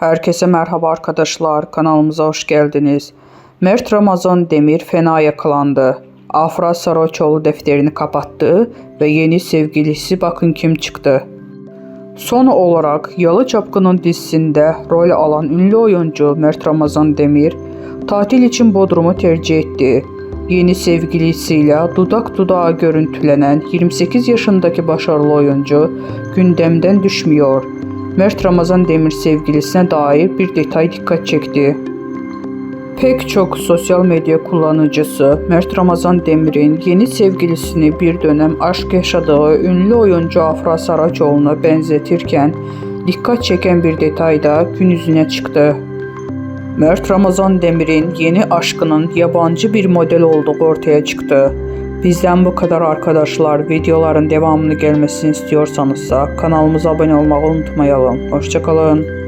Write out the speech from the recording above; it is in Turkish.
Herkese merhaba arkadaşlar, kanalımıza hoş geldiniz. Mert Ramazan Demir fena yakalandı. Afra Saraçoğlu defterini kapattı ve yeni sevgilisi bakın kim çıktı. Son olarak Yalı Çapkın'ın dizisinde rol alan ünlü oyuncu Mert Ramazan Demir tatil için Bodrum'u tercih etti. Yeni sevgilisiyle dudak dudağa görüntülenen 28 yaşındaki başarılı oyuncu gündemden düşmüyor. Mert Ramazan Demir sevgilisine dair bir detay dikkat çekti. Pek çok sosyal medya kullanıcısı Mert Ramazan Demir'in yeni sevgilisini bir dönem aşk yaşadığı ünlü oyuncu Afra Saraçoğlu'na benzetirken dikkat çeken bir detay da gün yüzüne çıktı. Mert Ramazan Demir'in yeni aşkının yabancı bir model olduğu ortaya çıktı. Bizden bu kadar arkadaşlar. Videoların devamını gelmesini istiyorsanız kanalımıza abone olmayı unutmayalım. Hoşça kalın.